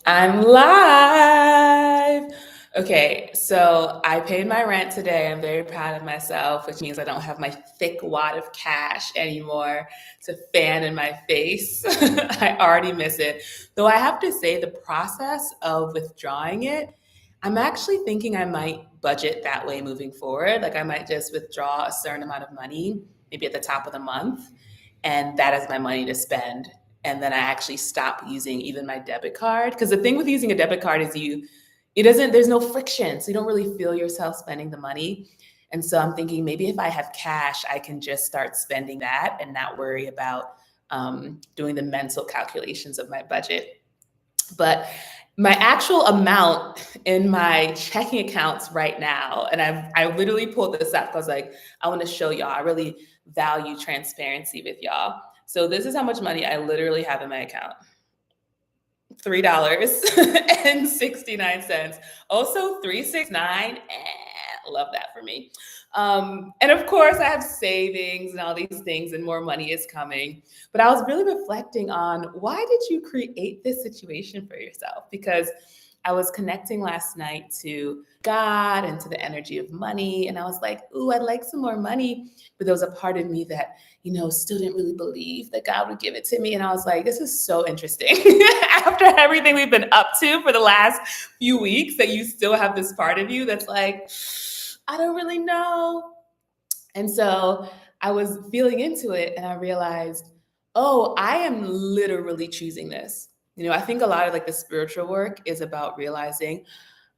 I'm live. Okay, so I paid my rent today. I'm very proud of myself, which means I don't have my thick wad of cash anymore to fan in my face. I already miss it. Though I have to say, the process of withdrawing it, I'm actually thinking I might budget that way moving forward. Like I might just withdraw a certain amount of money, maybe at the top of the month, and that is my money to spend. And then I actually stop using even my debit card. Because the thing with using a debit card is there's no friction. So you don't really feel yourself spending the money. And so I'm thinking maybe if I have cash, I can just start spending that and not worry about doing the mental calculations of my budget. But my actual amount in my checking accounts right now, and I literally pulled this up because like I want to show y'all. I really value transparency with y'all. So this is how much money I literally have in my account. $3.69. Also 369. Love that for me. And of course, I have savings and all these things, and more money is coming. But I was really reflecting on why did you create this situation for yourself? Because I was connecting last night to God and to the energy of money. And I was like, ooh, I'd like some more money. But there was a part of me that, still didn't really believe that God would give it to me. And I was like, this is so interesting. After everything we've been up to for the last few weeks, that you still have this part of you that's like, I don't really know. And so I was feeling into it and I realized, oh, I am literally choosing this. I think a lot of like the spiritual work is about realizing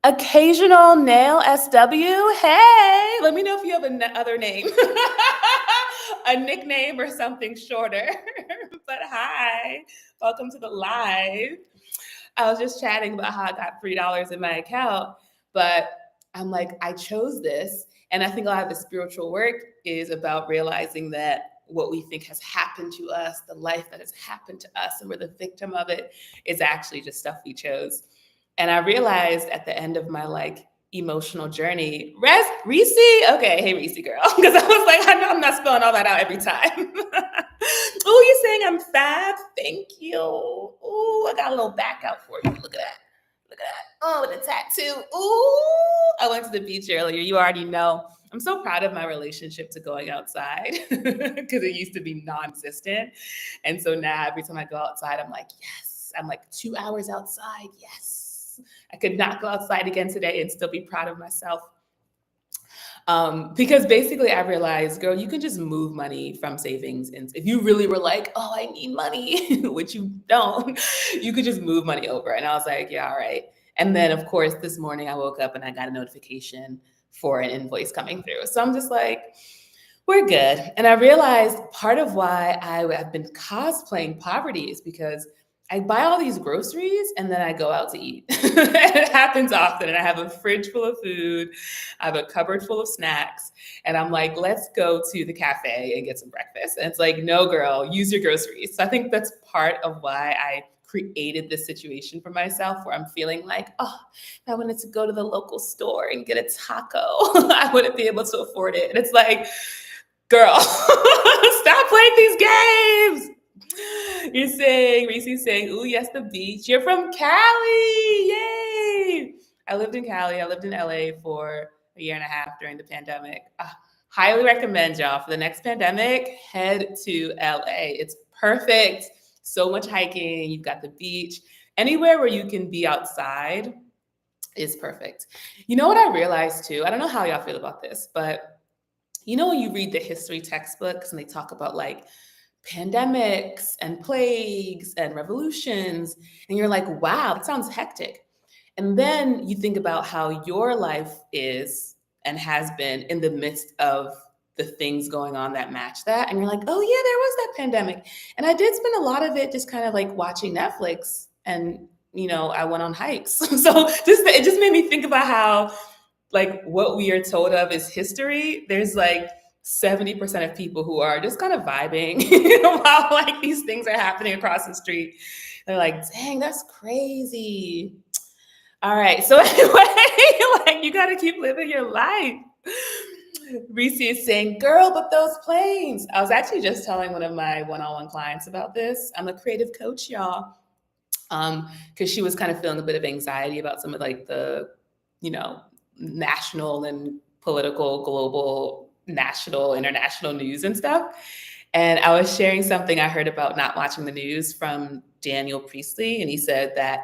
occasional nail SW. Hey, let me know if you have another name, a nickname or something shorter. But hi, welcome to the live. I was just chatting about how I got $3 in my account, but I'm like, I chose this. And I think a lot of the spiritual work is about realizing that what we think has happened to us, the life that has happened to us, and we're the victim of it, is actually just stuff we chose. And I realized at the end of my emotional journey, Reese, okay, hey Reese girl, because I was like, I know I'm not spelling all that out every time. Oh, you're saying I'm fab? Thank you. Oh, I got a little back out for you. Look at that. Look at that. Oh, with a tattoo. Ooh, I went to the beach earlier. You already know. I'm so proud of my relationship to going outside because it used to be non-existent. And so now every time I go outside, I'm like, yes. I'm like 2 hours outside. Yes. I could not go outside again today and still be proud of myself. Because basically I realized, girl, you can just move money from savings. And if you really were like, oh, I need money, which you don't, you could just move money over. And I was like, yeah, all right. And then of course, this morning I woke up and I got a notification for an invoice coming through. So I'm just like, we're good. And I realized part of why I have been cosplaying poverty is because I buy all these groceries and then I go out to eat. It happens often. And I have a fridge full of food. I have a cupboard full of snacks. And I'm like, let's go to the cafe and get some breakfast. And it's like, no, girl, use your groceries. So I think that's part of why I created this situation for myself where I'm feeling like, oh, if I wanted to go to the local store and get a taco, I wouldn't be able to afford it. And it's like, girl, stop playing these games. You're saying, Reese's saying, ooh, yes, the beach. You're from Cali. Yay. I lived in Cali. I lived in LA for a year and a half during the pandemic. Highly recommend y'all for the next pandemic, head to LA. It's perfect. So much hiking. You've got the beach. Anywhere where you can be outside is perfect. You know what I realized too? I don't know how y'all feel about this, but when you read the history textbooks and they talk about like pandemics and plagues and revolutions, and you're like, wow, that sounds hectic. And then you think about how your life is and has been in the midst of the things going on that match that. And you're like, oh, yeah, there was that pandemic. And I did spend a lot of it just kind of like watching Netflix and, I went on hikes. So it just made me think about how like what we are told of is history. There's like 70% of people who are just kind of vibing while like these things are happening across the street. They're like, dang, that's crazy. All right. So anyway, like you got to keep living your life. Reese is saying, girl, but those planes. I was actually just telling one of my one-on-one clients about this. I'm a creative coach, y'all. because she was kind of feeling a bit of anxiety about some of like the, you know, national and political, global, national, international news and stuff. And I was sharing something I heard about not watching the news from Daniel Priestley. And he said that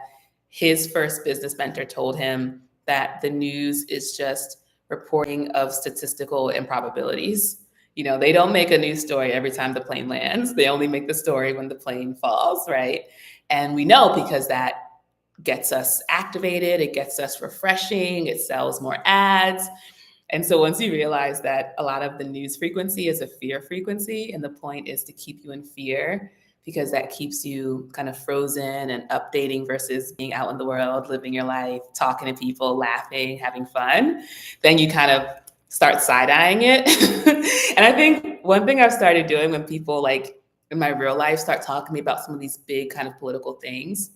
his first business mentor told him that the news is just reporting of statistical improbabilities. You know, they don't make a news story every time the plane lands. They only make the story when the plane falls, right? And we know because that gets us activated, it gets us refreshing, it sells more ads. And so once you realize that a lot of the news frequency is a fear frequency, and the point is to keep you in fear because that keeps you kind of frozen and updating versus being out in the world, living your life, talking to people, laughing, having fun, then you kind of start side-eyeing it. And I think one thing I've started doing when people like in my real life start talking to me about some of these big kind of political things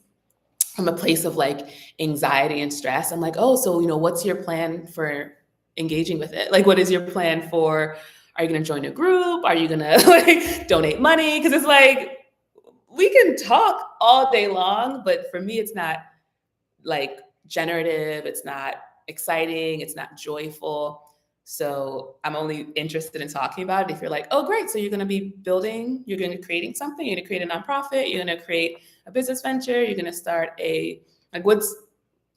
from a place of like anxiety and stress, I'm like, oh, so, what's your plan for engaging with it? Like, what is your plan for, are you going to join a group? Are you going to like donate money? Because it's like, we can talk all day long, but for me, it's not like generative. It's not exciting. It's not joyful. So I'm only interested in talking about it if you're like, oh, great. So you're going to be building, you're going to be creating something, you're going to create a nonprofit, you're going to create a business venture, you're going to start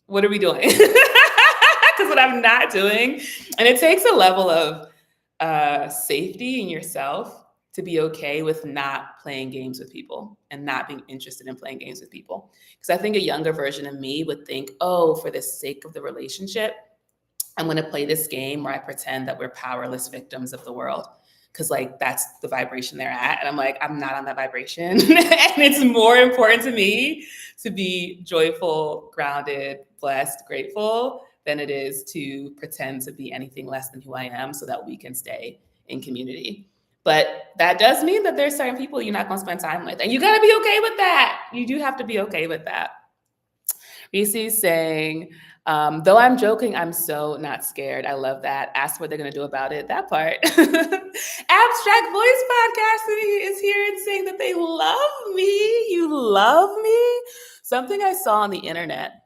what are we doing? Because what I'm not doing, and it takes a level of safety in yourself to be okay with not playing games with people and not being interested in playing games with people. Because I think a younger version of me would think, oh, for the sake of the relationship, I'm going to play this game where I pretend that we're powerless victims of the world. Because like that's the vibration they're at. And I'm like, I'm not on that vibration. And it's more important to me to be joyful, grounded, blessed, grateful than it is to pretend to be anything less than who I am so that we can stay in community. But that does mean that there's certain people you're not going to spend time with. And you got to be okay with that. You do have to be okay with that. Reese's saying, though I'm joking, I'm so not scared. I love that. Ask what they're going to do about it. That part. Abstract Voice Podcasting is here and saying that they love me. You love me. Something I saw on the internet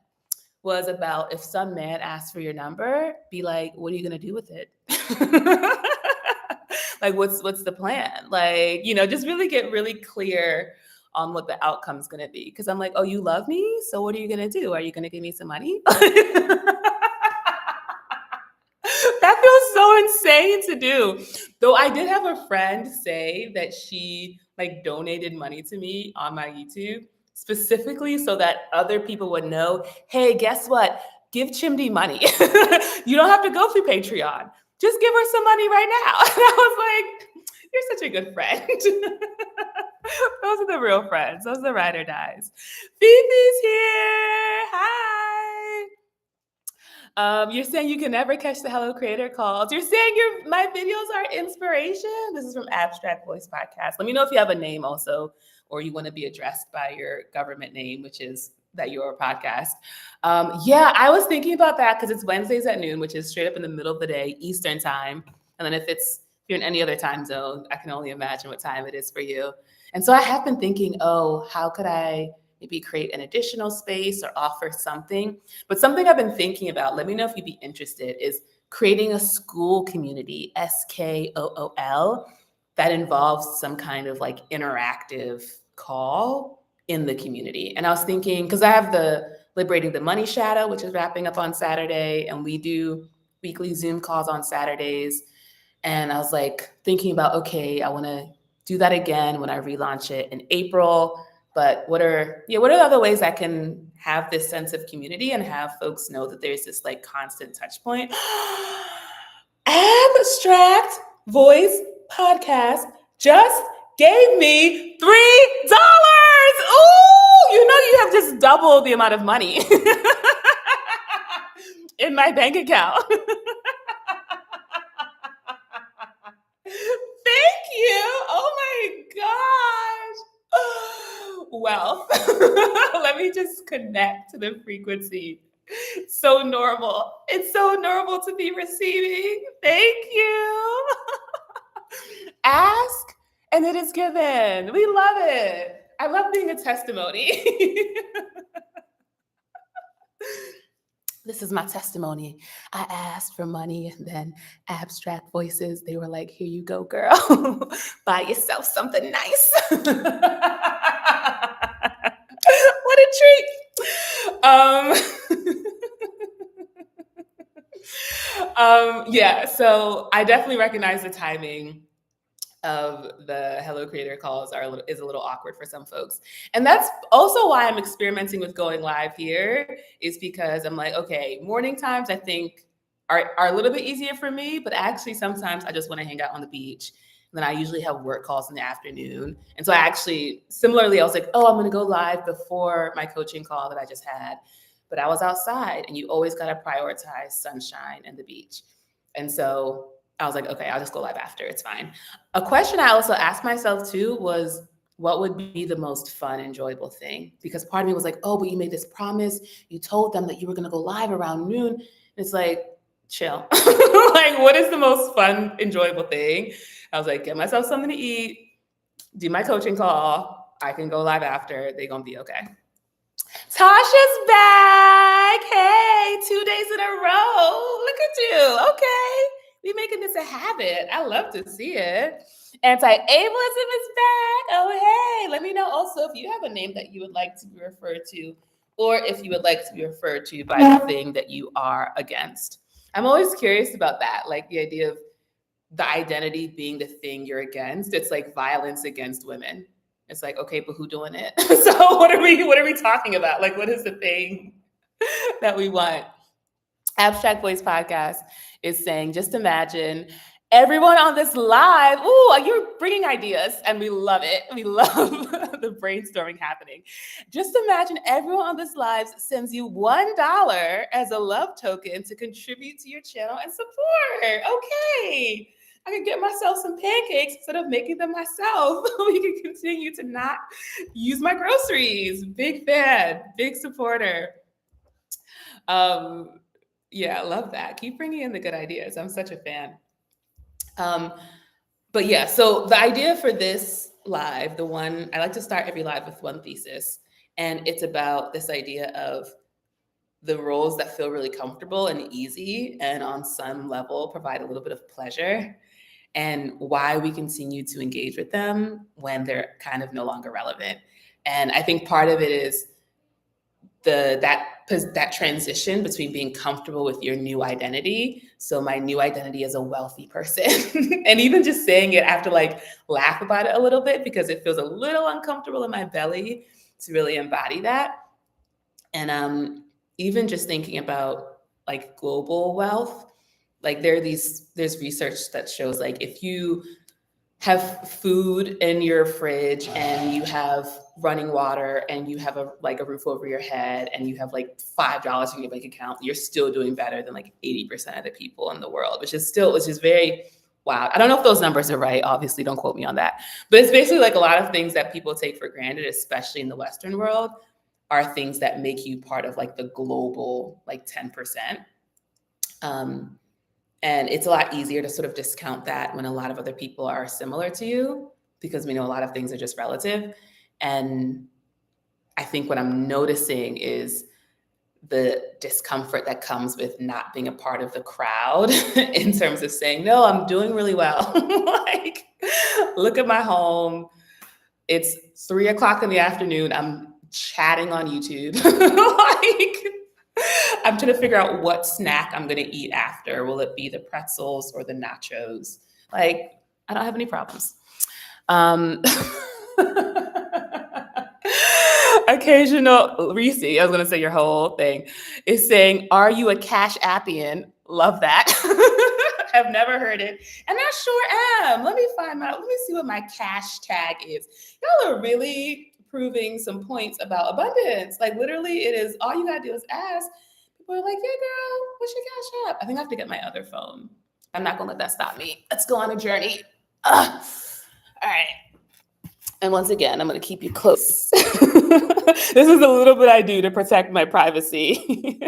was about if some man asks for your number, be like, what are you going to do with it? Like, what's the plan? Like, just really get really clear on what the outcome is going to be. Because I'm like, oh, you love me? So what are you going to do? Are you going to give me some money? That feels so insane to do. Though I did have a friend say that she like donated money to me on my YouTube specifically so that other people would know, hey, guess what? Give Chimdi money. You don't have to go through Patreon. Just give her some money right now. And I was like, you're such a good friend. Those are the real friends. Those are the ride or dies. Fifi's here. Hi. You're saying you can never catch the Hello Creator calls. You're saying my videos are inspiration. This is from Abstract Voice Podcast. Let me know if you have a name also, or you want to be addressed by your government name, which is that you're a podcast. Yeah, I was thinking about that because it's Wednesdays at noon, which is straight up in the middle of the day, Eastern time. And then if you're in any other time zone, I can only imagine what time it is for you. And so I have been thinking, oh, how could I maybe create an additional space or offer something? But something I've been thinking about, let me know if you'd be interested, is creating a school community, SKOOL, that involves some kind of like interactive call in the community. And I was thinking, because I have the Liberating the Money Shadow, which is wrapping up on Saturday, and we do weekly Zoom calls on Saturdays. And I was like thinking about, okay, I want to do that again when I relaunch it in April. But what are the other ways I can have this sense of community and have folks know that there's this like constant touch point? Abstract Voice Podcast just gave me $3. Ooh, you have just double the amount of money in my bank account. Thank you. Oh my gosh. Wealth. Let me just connect to the frequency. So normal. It's so normal to be receiving. Thank you. Ask and it is given. We love it. I love being a testimony. This is my testimony. I asked for money, and then abstract voices, they were like, here you go, girl. Buy yourself something nice. What a treat. Yeah, so I definitely recognize the timing of the Hello Creator calls is a little awkward for some folks. And that's also why I'm experimenting with going live here, is because I'm like, okay, morning times I think are a little bit easier for me, but actually sometimes I just want to hang out on the beach. And then I usually have work calls in the afternoon. And so I actually, similarly, I was like, oh, I'm going to go live before my coaching call that I just had. But I was outside, and you always got to prioritize sunshine and the beach. And so I was like, okay, I'll just go live after. It's fine. A question I also asked myself too was, what would be the most fun, enjoyable thing? Because part of me was like, oh, but you made this promise. You told them that you were going to go live around noon. And it's like, chill. Like, what is the most fun, enjoyable thing? I was like, get myself something to eat, do my coaching call. I can go live after. They're going to be okay. Tasha's back. Hey, 2 days in a row. Look at you. Okay. We making this a habit. I love to see it. Anti-ableism is back. Oh, hey. Let me know also if you have a name that you would like to be referred to, or if you would like to be referred to by the thing that you are against. I'm always curious about that, like the idea of the identity being the thing you're against. It's like violence against women. It's like, okay, but who doing it? So what are we talking about? Like, what is the thing that we want? Abstract Voice Podcast is saying, just imagine everyone on this live. Ooh, you're bringing ideas, and we love it. We love the brainstorming happening. Just imagine everyone on this live sends you $1 as a love token to contribute to your channel and support. Okay. I can get myself some pancakes instead of making them myself. We can continue to not use my groceries. Big fan, big supporter. Yeah, I love that. Keep bringing in the good ideas. I'm such a fan. But yeah, so the idea for this live, the one, I like to start every live with one thesis. And it's about this idea of the roles that feel really comfortable and easy, and on some level provide a little bit of pleasure, and why we continue to engage with them when they're kind of no longer relevant. And I think part of it is that transition between being comfortable with your new identity. So my new identity is a wealthy person. And even just saying it, I have to like laugh about it a little bit because it feels a little uncomfortable in my belly to really embody that. And even just thinking about like global wealth, like there's research that shows like if you have food in your fridge and you have running water and you have a roof over your head and you have like $5 in your bank account, you're still doing better than like 80% of the people in the world, which is very wow. I don't know if those numbers are right. Obviously, don't quote me on that. But it's basically like a lot of things that people take for granted, especially in the Western world, are things that make you part of like the global like 10%. And it's a lot easier to sort of discount that when a lot of other people are similar to you, because we know a lot of things are just relative. And I think what I'm noticing is the discomfort that comes with not being a part of the crowd in terms of saying, no, I'm doing really well. Like, look at my home. It's 3:00 in the afternoon. I'm chatting on YouTube. Like, I'm trying to figure out what snack I'm going to eat after. Will it be the pretzels or the nachos? Like, I don't have any problems. Occasional Reese, I was going to say your whole thing, is saying, are you a Cash Appian? Love that. I've never heard it. And I sure am. Let me find out. Let me see what my CashTag is. Y'all are really proving some points about abundance. Like literally it is, all you got to do is ask. People are like, yeah, girl, what's your Cash App? I think I have to get my other phone. I'm not going to let that stop me. Let's go on a journey. All right. And once again, I'm going to keep you close. This is a little bit I do to protect my privacy,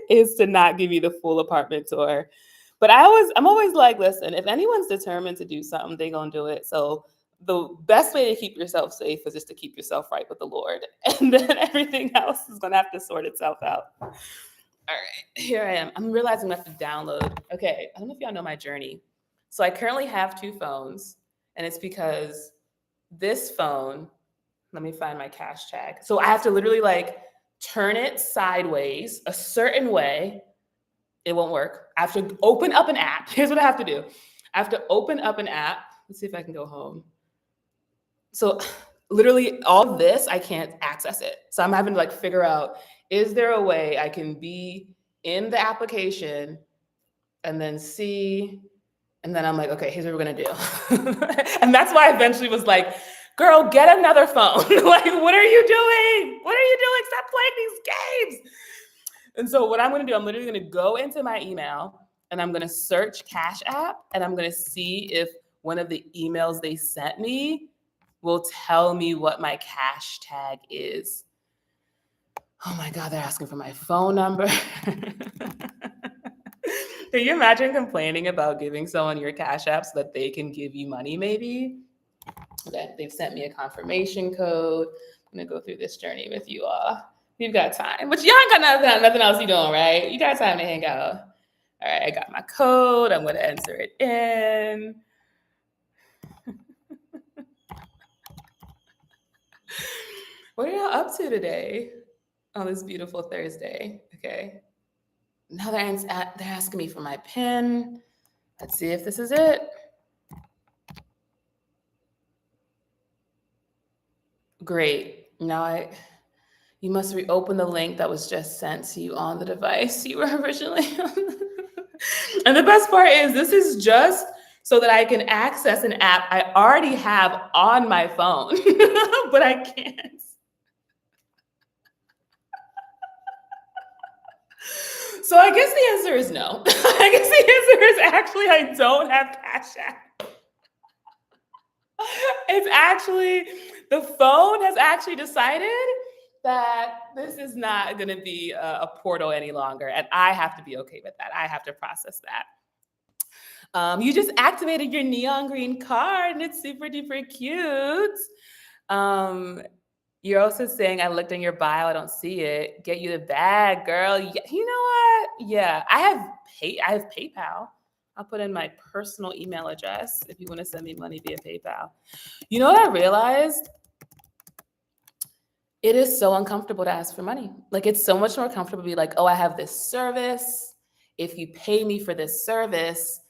is to not give you the full apartment tour. But I'm always like, listen, if anyone's determined to do something, they're going to do it. So the best way to keep yourself safe is just to keep yourself right with the Lord. And then everything else is going to have to sort itself out. All right, here I am. I'm realizing I have to download. Okay, I don't know if y'all know my journey. So I currently have two phones, and it's because this phone, let me find my cash tag. So I have to literally like turn it sideways a certain way. It won't work. I have to open up an app. Here's what I have to do. I have to open up an app. Let's see if I can go home. So literally all of this, I can't access it. So I'm having to like figure out, is there a way I can be in the application and then see, and then I'm like, okay, here's what we're gonna do. And that's why I eventually was like, girl, get another phone. Like, what are you doing? What are you doing? Stop playing these games. And so what I'm gonna do, I'm literally gonna go into my email and I'm gonna search Cash App and I'm gonna see if one of the emails they sent me will tell me what my cash tag is. Oh my God, they're asking for my phone number. Can you imagine complaining about giving someone your Cash App so that they can give you money maybe? Okay, they've sent me a confirmation code. I'm gonna go through this journey with you all. We've got time, but y'all ain't got nothing else you doing, right? You got time to hang out. All right, I got my code. I'm gonna enter it in. What are y'all up to today on this beautiful Thursday? Okay. Now they're asking me for my PIN. Let's see if this is it. Great. Now you must reopen the link that was just sent to you on the device you were originally on. And the best part is this is just so that I can access an app I already have on my phone, but I can't. So I guess the answer is no. I guess the answer is actually I don't have Cash App. It's actually, the phone has actually decided that this is not going to be a portal any longer. And I have to be okay with that. I have to process that. You just activated your neon green card and it's super duper cute. You're also saying, I looked in your bio, I don't see it. Get you the bag, girl. Yeah, you know what? Yeah, I have PayPal. I'll put in my personal email address if you want to send me money via PayPal. You know what I realized? It is so uncomfortable to ask for money. Like, it's so much more comfortable to be like, oh, I have this service. If you pay me for this service,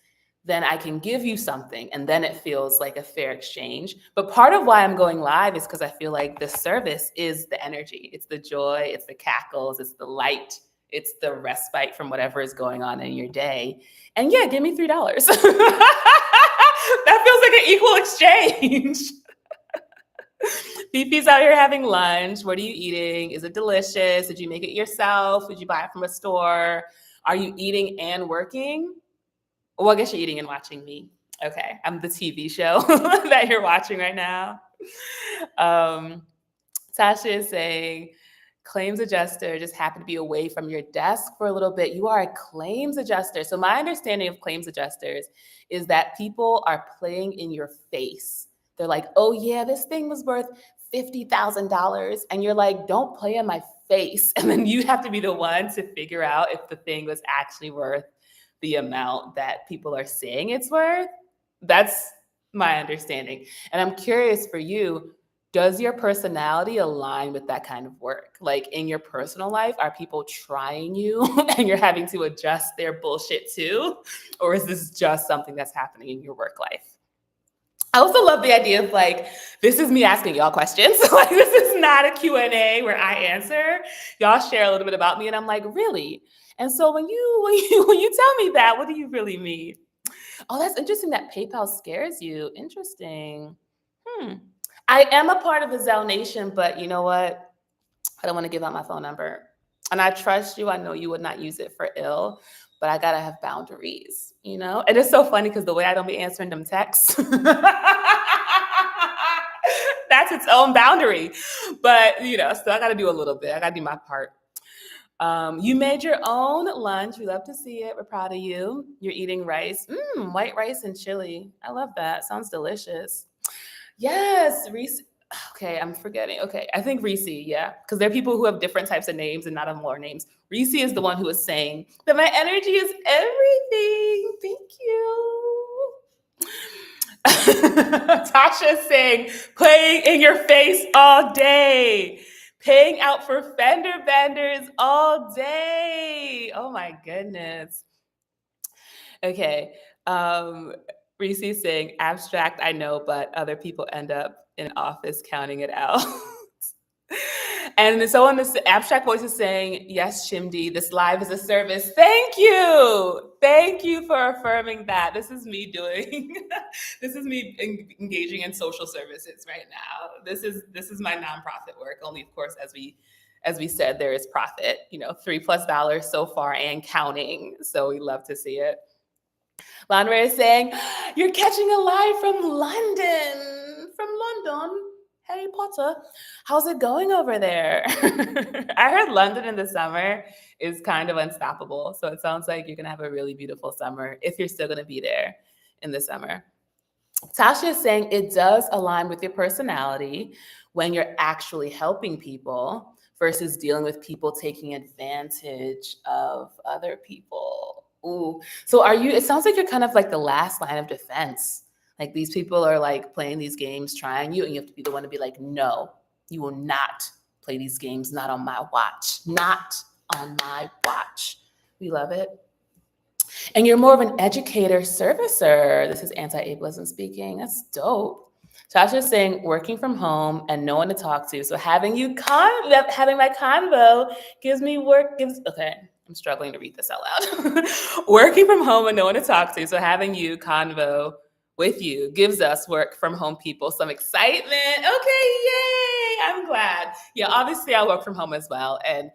then I can give you something. And then it feels like a fair exchange. But part of why I'm going live is because I feel like the service is the energy. It's the joy, it's the cackles, it's the light, it's the respite from whatever is going on in your day. And yeah, give me $3. That feels like an equal exchange. Fifi's out here having lunch. What are you eating? Is it delicious? Did you make it yourself? Did you buy it from a store? Are you eating and working? Well, I guess you're eating and watching me. Okay, I'm the TV show that you're watching right now. Tasha is saying, claims adjuster, just happened to be away from your desk for a little bit. You are a claims adjuster. So my understanding of claims adjusters is that people are playing in your face. They're like, oh yeah, this thing was worth $50,000. And you're like, don't play in my face. And then you have to be the one to figure out if the thing was actually worth the amount that people are saying it's worth. That's my understanding. And I'm curious for you, does your personality align with that kind of work? Like in your personal life, are people trying you and you're having to adjust their bullshit too? Or is this just something that's happening in your work life? I also love the idea of like, this is me asking y'all questions. Like, this is not a Q&A where I answer. Y'all share a little bit about me and I'm like, really? And so when you tell me that, what do you really mean? Oh, that's interesting that PayPal scares you. Interesting. I am a part of the Zelle Nation, but you know what? I don't want to give out my phone number. And I trust you. I know you would not use it for ill, but I got to have boundaries, you know? And it's so funny because the way I don't be answering them texts, that's its own boundary. But, you know, so I got to do a little bit. I got to do my part. You made your own lunch. We love to see it. We're proud of you. You're eating rice. White rice and chili. I love that. Sounds delicious. Yes, Reese. Okay, I'm forgetting. Okay, I think Reese, yeah, because there are people who have different types of names and not more names. Reese is the one who is saying that my energy is everything. Thank you. Tasha's saying, playing in your face all day, paying out for fender benders all day. Oh my goodness. Okay. Um, Reese is saying, abstract, I know, but other people end up in office counting it out. And someone, this abstract voice is saying, yes, Chimdi, this live is a service. Thank you. Thank you for affirming that. This is me doing, this is me engaging in social services right now. This is my nonprofit work. Only, of course, as we said, there is profit, $3+ so far and counting. So we love to see it. Lanre is saying, you're catching a live from London. From London. Harry Potter. How's it going over there? I heard London in the summer is kind of unstoppable. So it sounds like you're going to have a really beautiful summer if you're still going to be there in the summer. Tasha is saying it does align with your personality when you're actually helping people versus dealing with people taking advantage of other people. Ooh. So it sounds like you're kind of like the last line of defense. Like these people are like playing these games, trying you, and you have to be the one to be like, no, you will not play these games, not on my watch. Not on my watch. We love it. And you're more of an educator servicer. This is anti-ableism speaking. That's dope. Tasha's saying working from home and no one to talk to. So having my convo gives me okay. I'm struggling to read this out loud. Working from home and no one to talk to. So having you convo with you gives us work from home people some excitement. Okay, yay! I'm glad. Yeah, obviously I work from home as well. And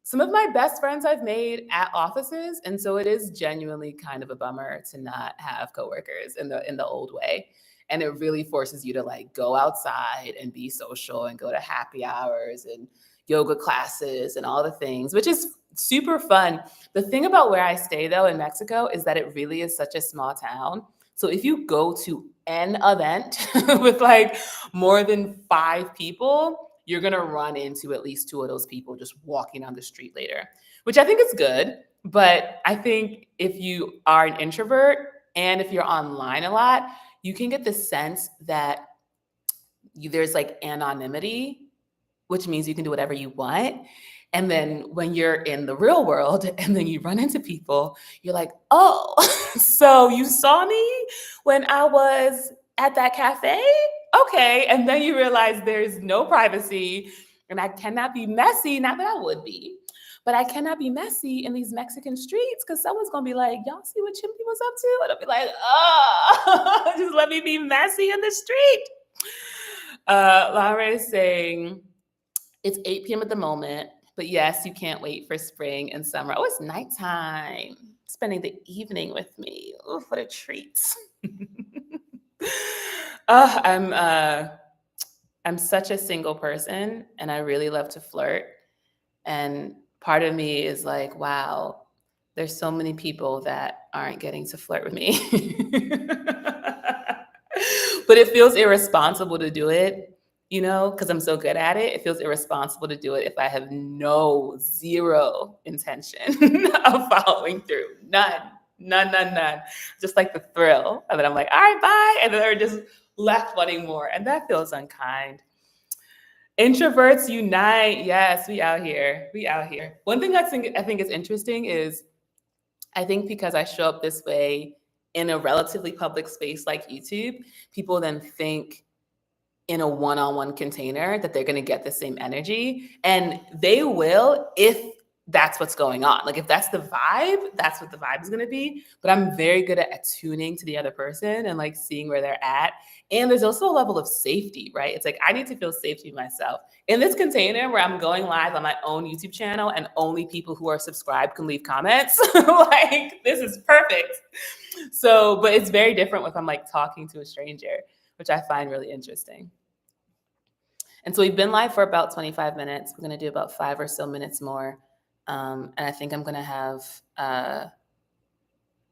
some of my best friends I've made at offices, and so it is genuinely kind of a bummer to not have coworkers in the old way. And it really forces you to like go outside and be social and go to happy hours and yoga classes and all the things, which is super fun. The thing about where I stay though in Mexico is that it really is such a small town. So if you go to an event with like more than 5 people, you're going to run into at least 2 of those people just walking on the street later, which I think is good. But I think if you are an introvert and if you're online a lot, you can get the sense that there's like anonymity, which means you can do whatever you want. And then when you're in the real world and then you run into people, you're like, oh, so you saw me when I was at that cafe? Okay. And then you realize there's no privacy and I cannot be messy. Not that I would be, but I cannot be messy in these Mexican streets because someone's going to be like, y'all see what Chimdi was up to? And I'll be like, oh, just let me be messy in the street. Laura is saying, it's 8 p.m. at the moment, but yes, you can't wait for spring and summer. Oh, it's nighttime. Spending the evening with me. Oh, what a treat. I'm such a single person and I really love to flirt. And part of me is like, wow, there's so many people that aren't getting to flirt with me. But it feels irresponsible to do it, because I'm so good at it. It feels irresponsible to do it if I have zero intention of following through. None. Just like the thrill. And then I'm like, all right, bye. And then they're just left wanting more. And that feels unkind. Introverts unite. Yes, we out here. One thing I think is interesting is I think because I show up this way in a relatively public space like YouTube, people then think in a one-on-one container that they're going to get the same energy. And they will if that's what's going on. Like if that's the vibe, that's what the vibe is going to be. But I'm very good at attuning to the other person and like seeing where they're at. And there's also a level of safety, right? It's like I need to feel safe to be myself. In this container where I'm going live on my own YouTube channel and only people who are subscribed can leave comments, like this is perfect. So, but it's very different if I'm like talking to a stranger, which I find really interesting. And so we've been live for about 25 minutes. We're going to do about 5 or so minutes more. And I think I'm going to have, I'm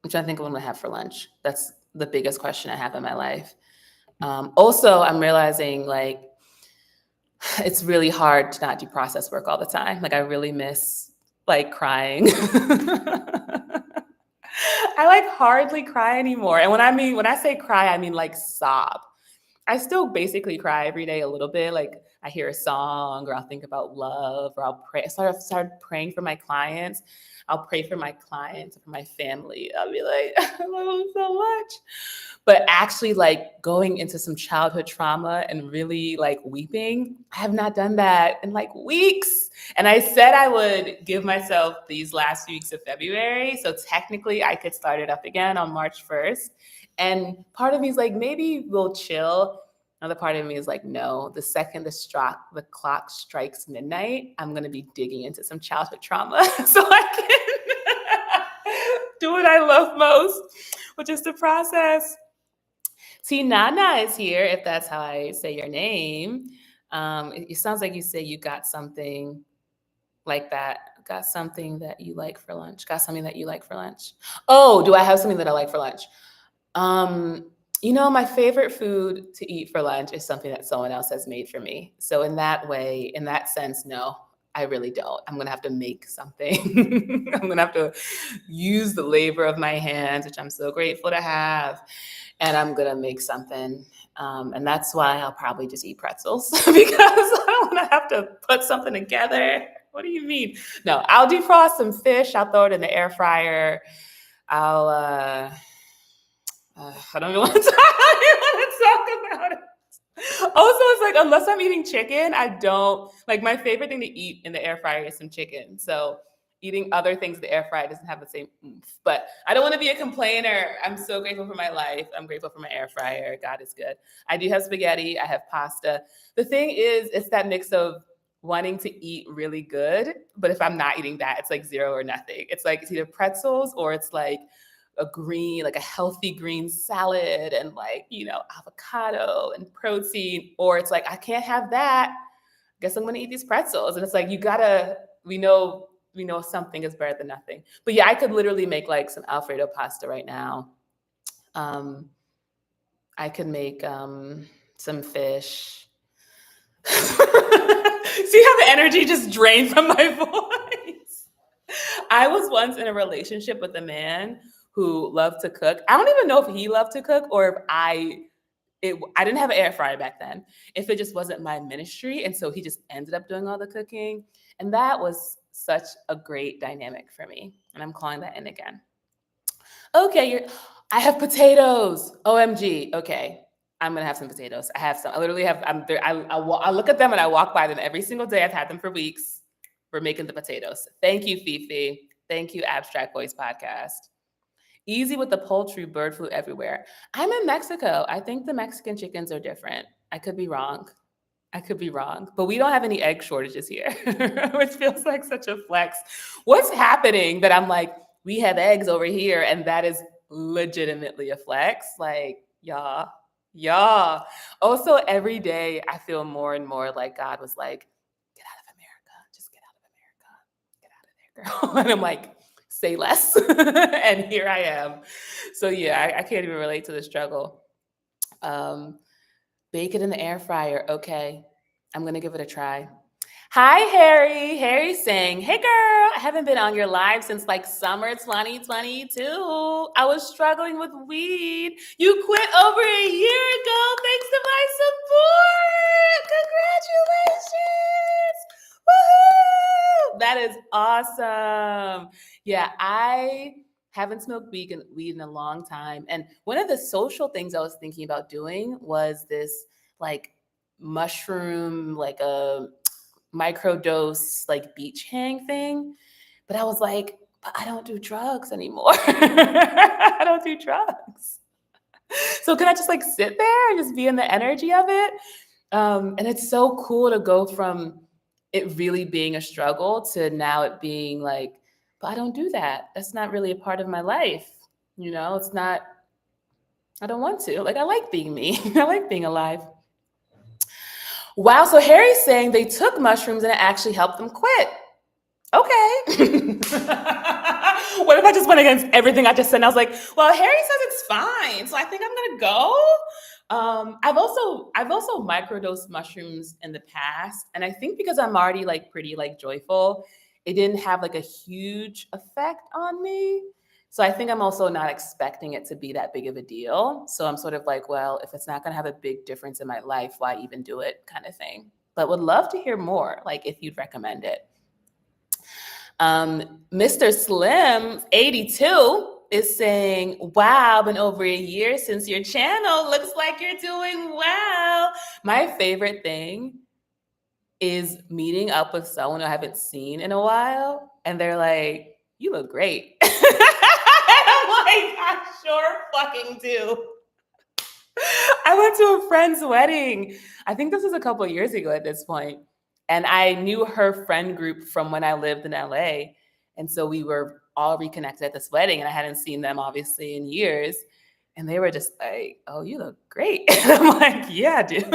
trying to think of what I'm going to have for lunch. That's the biggest question I have in my life. Also, I'm realizing like It's really hard to not do process work all the time. Like I really miss like crying. I like hardly cry anymore. And when I say cry, I mean like sob. I still basically cry every day a little bit. Like I hear a song or I'll think about love or I'll pray. I started praying for my clients. I'll pray for my clients, for my family. I'll be like, I love them so much. But actually like going into some childhood trauma and really like weeping, I have not done that in like weeks. And I said I would give myself these last weeks of February. So technically I could start it up again on March 1st. And part of me is like, maybe we'll chill. Another part of me is like, no, the second the clock strikes midnight, I'm going to be digging into some childhood trauma so I can do what I love most, which is to process. See, Nana is here, if that's how I say your name. It sounds like you say you got something like that. Got something that you like for lunch. Got something that you like for lunch. Oh, do I have something that I like for lunch? My favorite food to eat for lunch is something that someone else has made for me. So in that way, in that sense, no, I really don't. I'm going to have to make something. I'm going to have to use the labor of my hands, which I'm so grateful to have. And I'm going to make something. And that's why I'll probably just eat pretzels because I don't want to have to put something together. What do you mean? No, I'll defrost some fish. I'll throw it in the air fryer. I don't even want to talk about it. Also, it's like, unless I'm eating chicken, I don't like my favorite thing to eat in the air fryer is some chicken. So eating other things in the air fryer doesn't have the same oomph. But I don't want to be a complainer. I'm so grateful for my life. I'm grateful for my air fryer. God is good. I do have spaghetti. I have pasta. The thing is, it's that mix of wanting to eat really good. But if I'm not eating that, it's like zero or nothing. It's like it's either pretzels or it's like a healthy green salad and avocado and protein, or it's like, I can't have that. Guess I'm going to eat these pretzels. And it's like, we know something is better than nothing. But yeah, I could literally make like some Alfredo pasta right now. I could make some fish. See how the energy just drained from my voice? I was once in a relationship with a man who loved to cook. I don't even know if he loved to cook or if I didn't have an air fryer back then, if it just wasn't my ministry. And so he just ended up doing all the cooking. And that was such a great dynamic for me. And I'm calling that in again. Okay, I have potatoes. OMG. Okay. I'm going to have some potatoes. I have some. I literally have, I look at them and I walk by them every single day. I've had them for weeks. We're making the potatoes. Thank you, Fifi. Thank you, Abstract Voice Podcast. Easy with the poultry, bird flu everywhere. I'm in Mexico. I think the Mexican chickens are different. I could be wrong. But we don't have any egg shortages here, which feels like such a flex. What's happening that I'm like, we have eggs over here, and that is legitimately a flex? Like, yeah. Also, every day I feel more and more like God was like, get out of America. Just get out of America. Get out of there, girl. And I'm like, say less. And here I am. So yeah, I can't even relate to the struggle. Bake it in the air fryer. Okay. I'm going to give it a try. Hi, Harry. Harry's saying, hey, girl, I haven't been on your live since like summer 2022. I was struggling with weed. You quit over a year ago thanks to my support. Congratulations. Woohoo! That is awesome. Yeah, I haven't smoked weed in a long time. And one of the social things I was thinking about doing was this like mushroom, like a microdose, like beach hang thing. But I was like, but I don't do drugs anymore. I don't do drugs. So can I just like sit there and just be in the energy of it? And it's so cool to go from it really being a struggle to now it being like, but I don't do that. That's not really a part of my life. It's not, I don't want to. Like, I like being me. I like being alive. Wow. So Harry's saying they took mushrooms and it actually helped them quit. Okay. What if I just went against everything I just said? And I was like, well, Harry says it's fine. So I think I'm going to go. I've also microdosed mushrooms in the past, and I think because I'm already like pretty like joyful, it didn't have like a huge effect on me. So I think I'm also not expecting it to be that big of a deal. So I'm sort of like, well, if it's not going to have a big difference in my life, why even do it, kind of thing. But would love to hear more, like if you'd recommend it. Mr. Slim 82 is saying, wow, been over a year since your channel. Looks like you're doing well. My favorite thing is meeting up with someone I haven't seen in a while, and they're like, you look great. And I'm like, I sure fucking do. I went to a friend's wedding. I think this was a couple of years ago at this point. And I knew her friend group from when I lived in LA. And so we were all reconnected at this wedding, and I hadn't seen them obviously in years. And they were just like, oh, you look great. And I'm like, yeah, dude.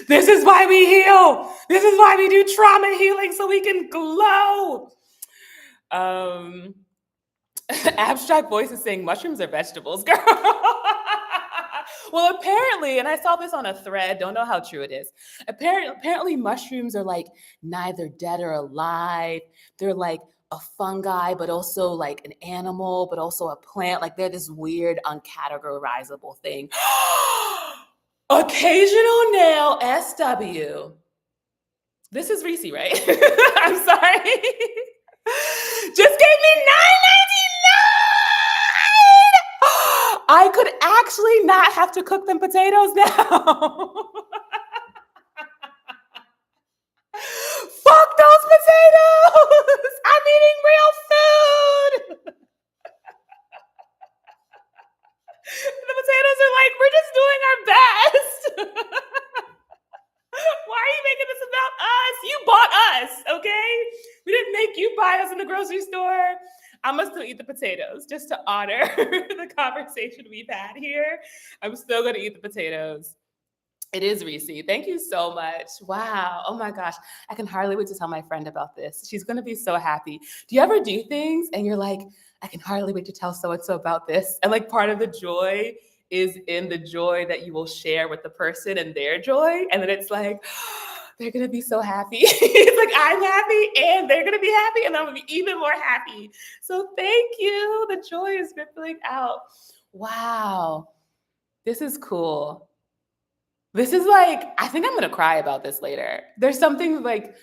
This is why we heal. This is why we do trauma healing, so we can glow. Abstract voice is saying mushrooms are vegetables, girl. Well, apparently, and I saw this on a thread, don't know how true it is. Apparently mushrooms are like neither dead or alive. They're like a fungi, but also like an animal, but also a plant. Like they're this weird, uncategorizable thing. Occasional nail SW. This is Reese, right? I'm sorry. Just gave me $9.99. I could actually not have to cook them potatoes now. Fuck those potatoes. I'm eating real food. The potatoes are like, we're just doing our best. Why are you making this about us? You bought us, okay? We didn't make you buy us in the grocery store. I'm gonna still eat the potatoes just to honor the conversation we've had here. I'm still gonna eat the potatoes. It is Reese. Thank you so much. Wow. Oh my gosh. I can hardly wait to tell my friend about this. She's gonna be so happy. Do you ever do things and you're like, I can hardly wait to tell so-and-so about this? And like part of the joy is in the joy that you will share with the person and their joy. And then it's like, they're gonna be so happy. It's like I'm happy and they're gonna be happy and I'm gonna be even more happy. So thank you. The joy is rippling out. Wow. This is cool. This is like, I think I'm gonna cry about this later. There's something like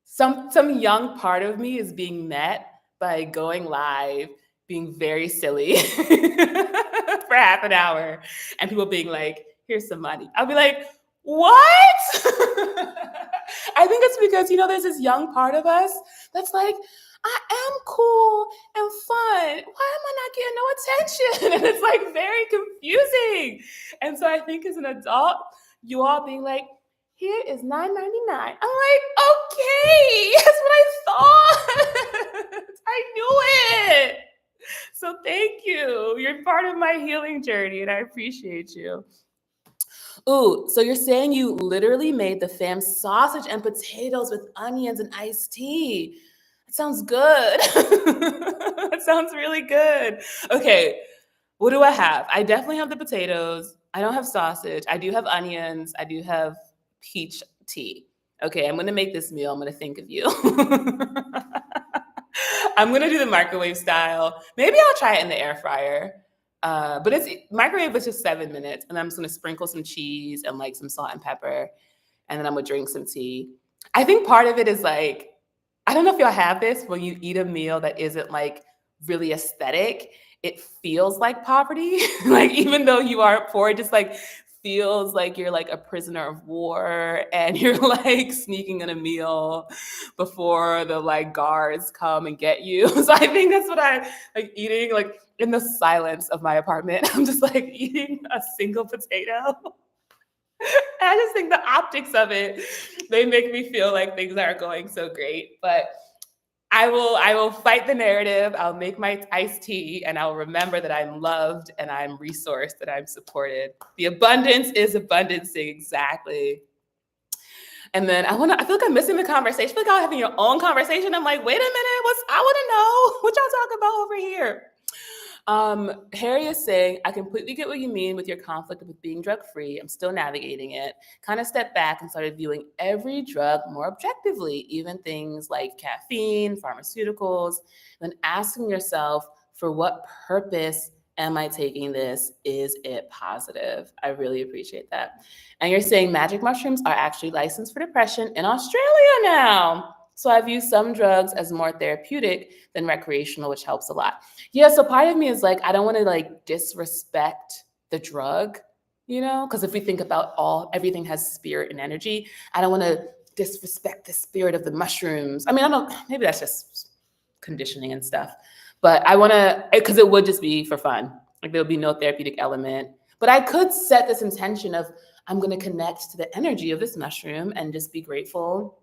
some young part of me is being met by going live, being very silly for half an hour, and people being like, here's some money. I'll be like, what? I think it's because, there's this young part of us that's like, I am cool and fun. Why am I not getting no attention? And it's like very confusing. And so I think as an adult, you all being like, here is $9.99. I'm like, okay, that's what I thought. I knew it. So thank you. You're part of my healing journey, and I appreciate you. Ooh, so you're saying you literally made the fam sausage and potatoes with onions and iced tea. That sounds good. That sounds really good. Okay, what do I have? I definitely have the potatoes. I don't have sausage. I do have onions. I do have peach tea. Okay, I'm gonna make this meal. I'm gonna think of you. I'm gonna do the microwave style. Maybe I'll try it in the air fryer. But it's microwave was just 7 minutes, and I'm just gonna sprinkle some cheese and like some salt and pepper, and then I'm gonna drink some tea. I think part of it is like, I don't know if y'all have this when you eat a meal that isn't like really aesthetic, it feels like poverty. Like even though you are poor, it just like feels like you're like a prisoner of war and you're like sneaking in a meal before the like guards come and get you. So I think that's what I like eating like in the silence of my apartment. I'm just like eating a single potato. I just think the optics of it, they make me feel like things aren't going so great. But I will fight the narrative. I'll make my iced tea and I'll remember that I'm loved and I'm resourced, that I'm supported. The abundance is abundancing, exactly. And then I feel like I'm missing the conversation. I feel like y'all having your own conversation. I'm like, wait a minute, I want to know what y'all talking about over here. Harry is saying, I completely get what you mean with your conflict with being drug free. I'm still navigating it. Kind of stepped back and started viewing every drug more objectively, even things like caffeine, pharmaceuticals, then asking yourself, for what purpose am I taking this? Is it positive? I really appreciate that. And you're saying magic mushrooms are actually licensed for depression in Australia now. So I've used some drugs as more therapeutic than recreational, which helps a lot. Yeah, so part of me is like, I don't want to like disrespect the drug, because if we think about everything has spirit and energy, I don't want to disrespect the spirit of the mushrooms. I mean, maybe that's just conditioning and stuff, but I want to, because it would just be for fun. Like there would be no therapeutic element, but I could set this intention of, I'm going to connect to the energy of this mushroom and just be grateful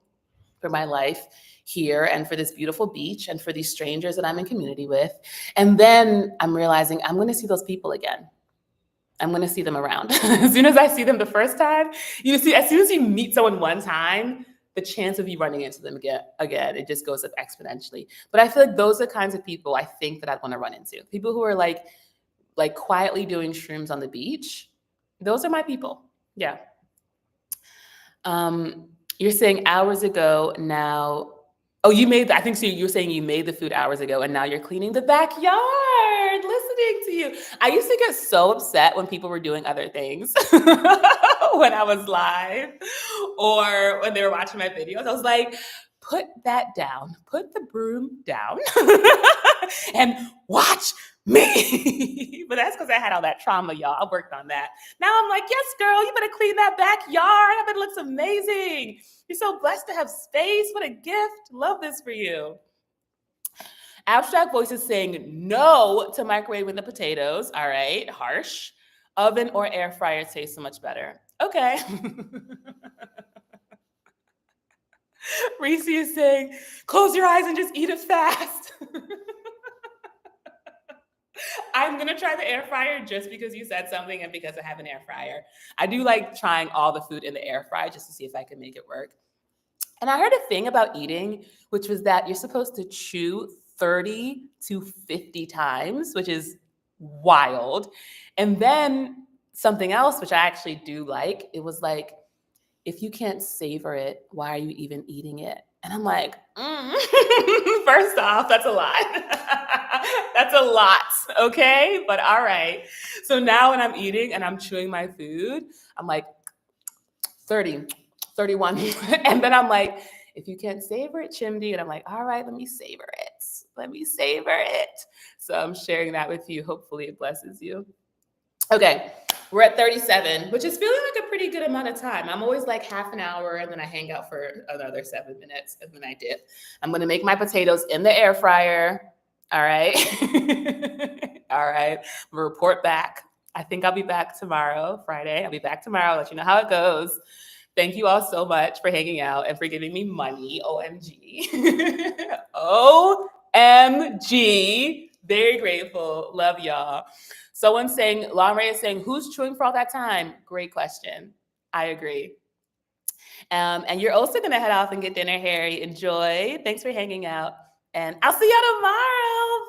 for my life here and for this beautiful beach and for these strangers that I'm in community with. And then I'm realizing I'm going to see those people again. I'm going to see them around. As soon as I see them the first time, as soon as you meet someone one time, the chance of you running into them again, it just goes up exponentially. But I feel like those are the kinds of people I think that I'd want to run into. People who are like quietly doing shrooms on the beach. Those are my people. Yeah. You're saying hours ago now. Oh, I think so you're saying you made the food hours ago and now you're cleaning the backyard, listening to you. I used to get so upset when people were doing other things when I was live or when they were watching my videos. I was like, put that down, put the broom down and watch me. But that's because I had all that trauma, y'all. I worked on that. Now I'm like, yes, girl, you better clean that backyard. I bet it looks amazing. You're so blessed to have space. What a gift. Love this for you. Abstract Voices saying no to microwaving the potatoes. All right, harsh. Oven or air fryer tastes so much better. Okay. Reese is saying, close your eyes and just eat it fast. I'm going to try the air fryer just because you said something and because I have an air fryer. I do like trying all the food in the air fryer just to see if I can make it work. And I heard a thing about eating, which was that you're supposed to chew 30 to 50 times, which is wild. And then something else, which I actually do like, it was like, if you can't savor it, why are you even eating it? And I'm like, first off, that's a lot. That's a lot, okay? But all right. So now when I'm eating and I'm chewing my food, I'm like 30, 31. And then I'm like, if you can't savor it, Chimdi. And I'm like, all right, let me savor it. Let me savor it. So I'm sharing that with you. Hopefully it blesses you. Okay. We're at 37, which is feeling like a pretty good amount of time. I'm always like half an hour and then I hang out for another 7 minutes and then I dip. I'm going to make my potatoes in the air fryer. All right. All right. I'm going to report back. I think I'll be back tomorrow, Friday. I'll be back tomorrow. I'll let you know how it goes. Thank you all so much for hanging out and for giving me money. OMG. OMG. Very grateful. Love y'all. Someone's saying, Lonray is saying, who's chewing for all that time? Great question. I agree. And you're also going to head off and get dinner, Harry. Enjoy. Thanks for hanging out. And I'll see you tomorrow.